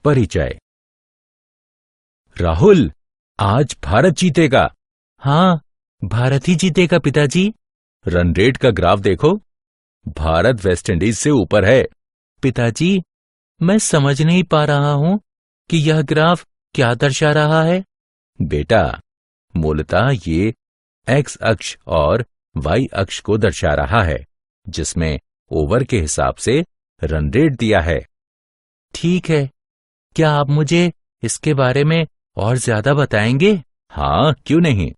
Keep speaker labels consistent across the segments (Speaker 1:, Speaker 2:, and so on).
Speaker 1: परिचय। राहुल, आज भारत जीतेगा।
Speaker 2: हाँ, भारत ही जीतेगा पिताजी।
Speaker 1: रन रेट का ग्राफ देखो, भारत वेस्टइंडीज से ऊपर है।
Speaker 2: पिताजी, मैं समझ नहीं पा रहा हूं कि यह ग्राफ क्या दर्शा रहा है।
Speaker 1: बेटा, मूलतः ये एक्स अक्ष और वाई अक्ष को दर्शा रहा है, जिसमें ओवर के हिसाब से रन रेट दिया है।
Speaker 2: ठीक है, क्या आप मुझे इसके बारे में और ज्यादा बताएंगे?
Speaker 1: हाँ, क्यों नहीं,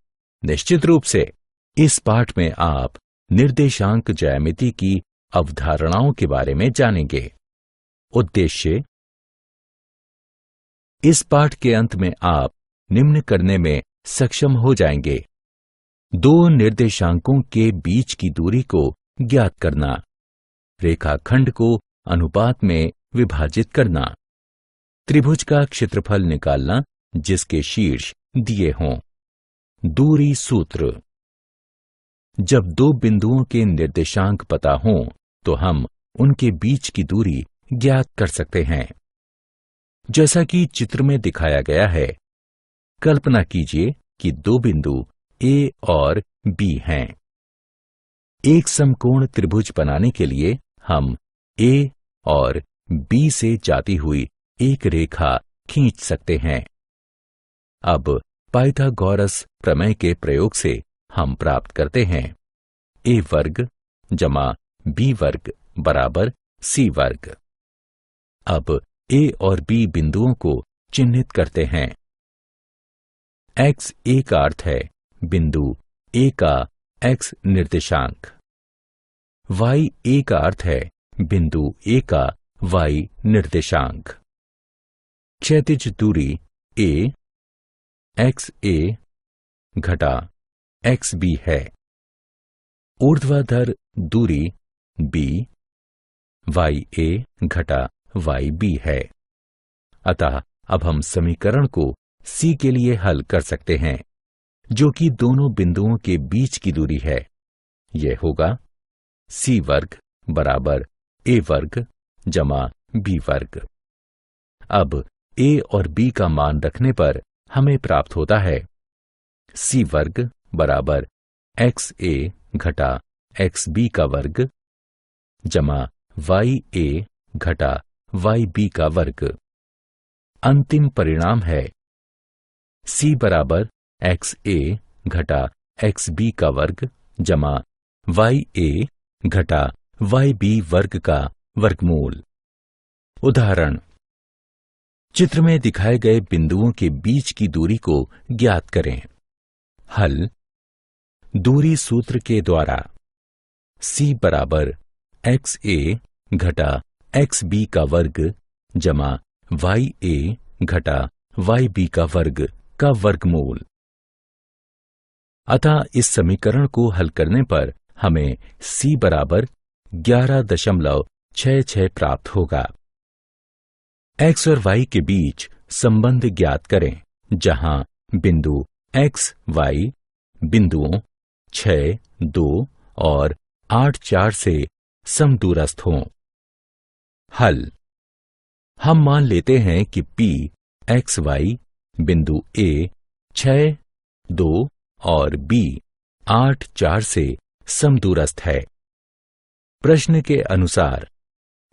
Speaker 1: निश्चित रूप से। इस पाठ में आप निर्देशांक ज्यामिति की अवधारणाओं के बारे में जानेंगे। उद्देश्य: इस पाठ के अंत में आप निम्न करने में सक्षम हो जाएंगे। दो निर्देशांकों के बीच की दूरी को ज्ञात करना, रेखाखंड को अनुपात में विभाजित करना, त्रिभुज का क्षेत्रफल निकालना जिसके शीर्ष दिए हों, दूरी सूत्र। जब दो बिंदुओं के निर्देशांक पता हों तो हम उनके बीच की दूरी ज्ञात कर सकते हैं। जैसा कि चित्र में दिखाया गया है, कल्पना कीजिए कि दो बिंदु A और B हैं। एक समकोण त्रिभुज बनाने के लिए हम A और B से जाती हुई एक रेखा खींच सकते हैं। अब पाइथागोरस प्रमेय के प्रयोग से हम प्राप्त करते हैं A वर्ग जमा B वर्ग बराबर C वर्ग। अब A और B बिंदुओं को चिन्हित करते हैं। x A का अर्थ है बिंदु A का x निर्देशांक, y A का अर्थ है बिंदु A का y निर्देशांक। क्षैतिज दूरी A x A घटा x B है। ऊर्ध्वाधर दूरी B y A घटा y B है। अतः अब हम समीकरण को C के लिए हल कर सकते हैं, जो कि दोनों बिंदुओं के बीच की दूरी है। यह होगा C वर्ग बराबर A वर्ग जमा B वर्ग। अब A और B का मान रखने पर हमें प्राप्त होता है C वर्ग बराबर XA घटा XB का वर्ग जमा YA घटा YB का वर्ग। अंतिम परिणाम है C बराबर XA घटा XB का वर्ग जमा YA घटा YB वर्ग का वर्गमूल। उदाहरण: चित्र में दिखाए गए बिंदुओं के बीच की दूरी को ज्ञात करें। हल: दूरी सूत्र के द्वारा C बराबर XA घटा XB का वर्ग जमा YA घटा YB का वर्ग का वर्गमूल। अतः इस समीकरण को हल करने पर हमें C बराबर 11.66 प्राप्त होगा। X और Y के बीच संबंध ज्ञात करें, जहां बिंदु X, Y बिंदुओं 6, 2 और 8, 4 से समदूरस्थ हों। हल: हम मान लेते हैं कि P X Y बिंदु A 6, 2 और B 8, 4 से समदूरस्थ है। प्रश्न के अनुसार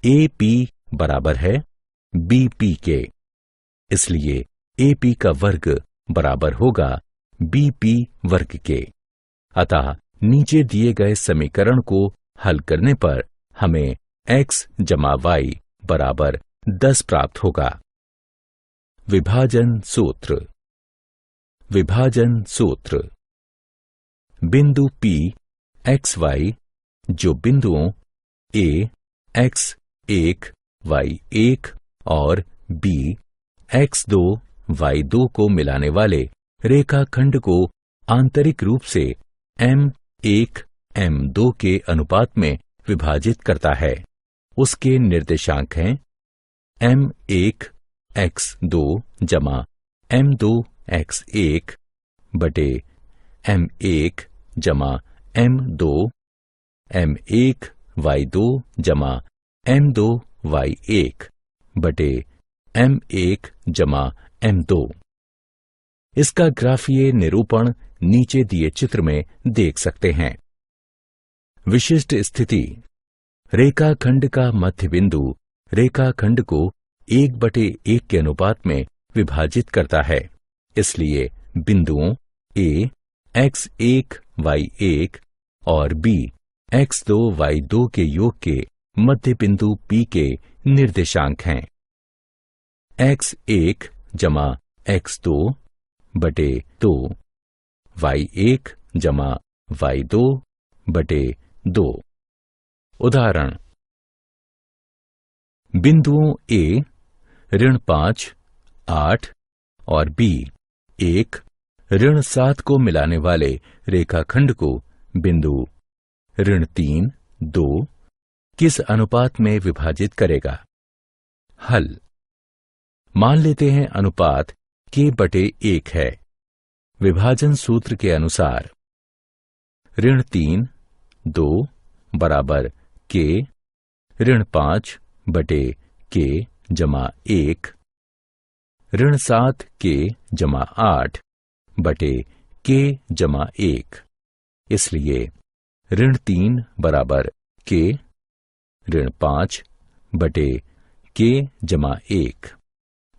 Speaker 1: AP बराबर है BP के, इसलिए AP का वर्ग बराबर होगा BP वर्ग के। अतः नीचे दिए गए समीकरण को हल करने पर हमें X जमा Y बराबर 10 प्राप्त होगा। विभाजन सूत्र। विभाजन सूत्र: बिंदु P X Y जो बिंदुओं A X1 Y1 और B X2 Y2 को मिलाने वाले रेखाखंड को आंतरिक रूप से M1 M2 के अनुपात में विभाजित करता है। उसके निर्देशांक हैं M1 X2 जमा M2 X1 बटे M1 जमा M2 M1 Y2 जमा M2 Y1 बटे M1 जमा M2। इसका ग्राफीय निरूपण नीचे दिए चित्र में देख सकते हैं। विशिष्ट स्थिति, रेखाखंड का मध्य बिंदु रेखाखंड को 1/1 के अनुपात में विभाजित करता है। इसलिए बिंदुओं A x1 y1 और B x2 y2 के योग के मध्य बिंदु P के निर्देशांक हैं। x1 जमा x2 बटे 2, y1 जमा y2 बटे 2। उदाहरण, बिंदुओं A ऋण 5, 8 और B 1 ऋण 7 को मिलाने वाले रेखाखंड को बिंदु ऋण 3, 2 किस अनुपात में विभाजित करेगा? हल, मान लेते हैं अनुपात k/1 है। विभाजन सूत्र के अनुसार ऋण 3, 2 बराबर k ऋण 5 बटे k जमा 1, ऋण 7 k जमा 8 बटे k जमा 1। इसलिए ऋण 3 बराबर k ऋण 5 बटे k जमा 1,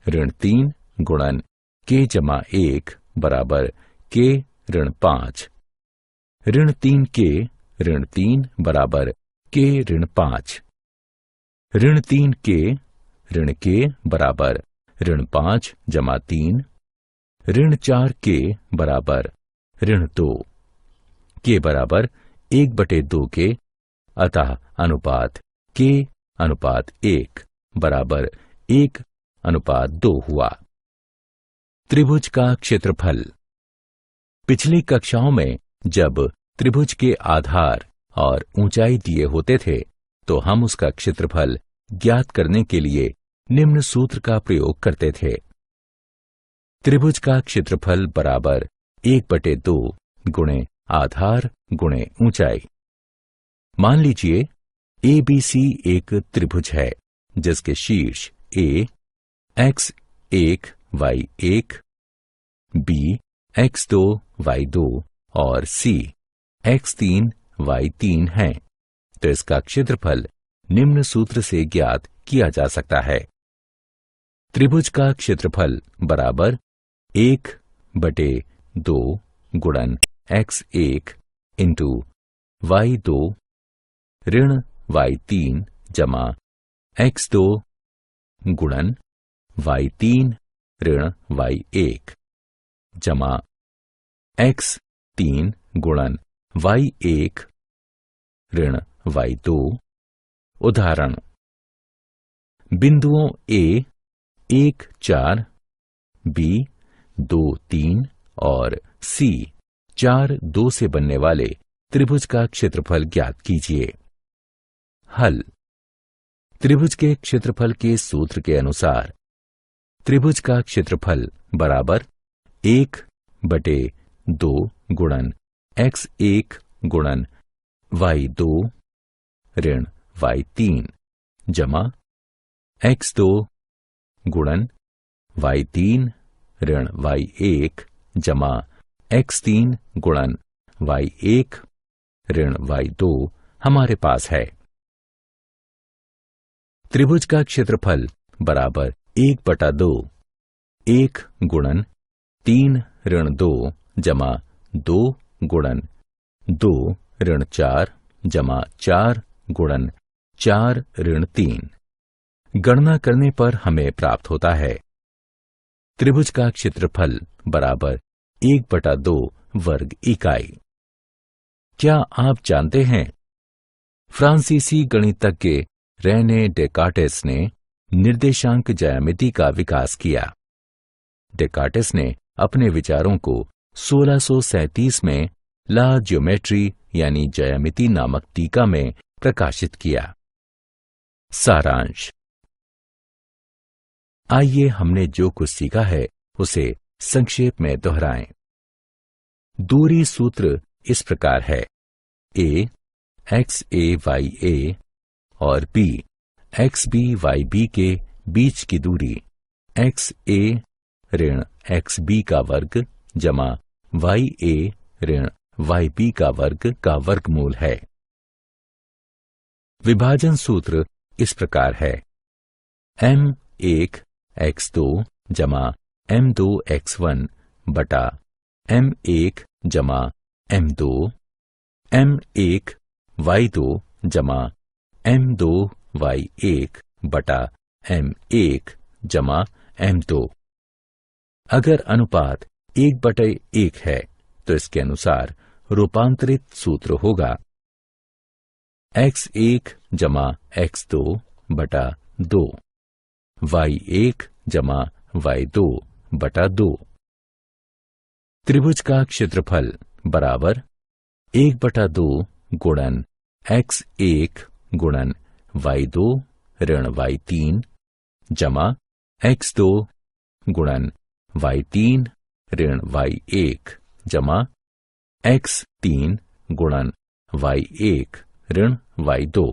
Speaker 1: ऋण 3 गुणन k जमा 1 बराबर k ऋण 5, ऋण 3k ऋण 3 बराबर k ऋण 5, ऋण 3k ऋण k बराबर ऋण 5 जमा 3, ऋण 4k बराबर ऋण 2, k बराबर 1/2 के, अतः अनुपात k/1 बराबर 1/2 हुआ। त्रिभुज का क्षेत्रफल। पिछली कक्षाओं में जब त्रिभुज के आधार और ऊंचाई दिए होते थे तो हम उसका क्षेत्रफल ज्ञात करने के लिए निम्न सूत्र का प्रयोग करते थे। त्रिभुज का क्षेत्रफल बराबर 1/2 गुणे आधार गुणे ऊंचाई। मान लीजिए ABC एक त्रिभुज है जिसके शीर्ष A x1 y1, B x2 y2 और C x3 y3 हैं, तो इसका क्षेत्रफल निम्न सूत्र से ज्ञात किया जा सकता है। त्रिभुज का क्षेत्रफल बराबर 1/2 गुणन x1 इंटू y2 ऋण y3 जमा x2 गुणन y3 ऋण y1 जमा x3 गुणन y1 ऋण y2। उदाहरण, बिंदुओं A 1, 4, B 2, 3 और C 4, 2 से बनने वाले त्रिभुज का क्षेत्रफल ज्ञात कीजिए। हल, त्रिभुज के क्षेत्रफल के सूत्र के अनुसार त्रिभुज का क्षेत्रफल बराबर 1/2 गुणन x1 गुणन y2 ऋण y3 जमा x2 गुणन y3 ऋण y1 जमा x3 गुणन y1 ऋण y2 हमारे पास है। त्रिभुज का क्षेत्रफल बराबर 1/2 1 गुणन 3 ऋण 2 जमा 2 गुणन 2 ऋण 4 जमा 4 गुणन 4 ऋण 3। गणना करने पर हमें प्राप्त होता है त्रिभुज का क्षेत्रफल बराबर 1/2 वर्ग इकाई। क्या आप जानते हैं फ्रांसीसी गणितज्ञ रेने डेकार्टेस ने निर्देशांक ज्यामिति का विकास किया। डेकार्टेस ने अपने विचारों को 1637 में ला ज्योमेट्री यानी ज्यामिति नामक टीका में प्रकाशित किया। सारांश, आइए हमने जो कुछ सीखा है उसे संक्षेप में दोहराएं। दूरी सूत्र इस प्रकार है: A xa ya और B xb yb के बीच की दूरी एक्स ए ऋण एक्स बी का वर्ग जमा वाई ए ऋण वाई बी का वर्गमूल है। विभाजन सूत्र इस प्रकार है, m1 x2 जमा m2 x1 बटा m1 जमा m2, m1 y2 जमा m2 y1 बटा m1 जमा m2। अगर अनुपात 1/1 है तो इसके अनुसार रूपांतरित सूत्र होगा x1 जमा x2 बटा 2, y1 जमा y2 बटा 2। त्रिभुज का क्षेत्रफल बराबर 1/2 गुणन x1 गुणन y2 ऋण y3 जमा x2 गुणन y3 ऋण y1 जमा x3 गुणन y1 ऋण y2।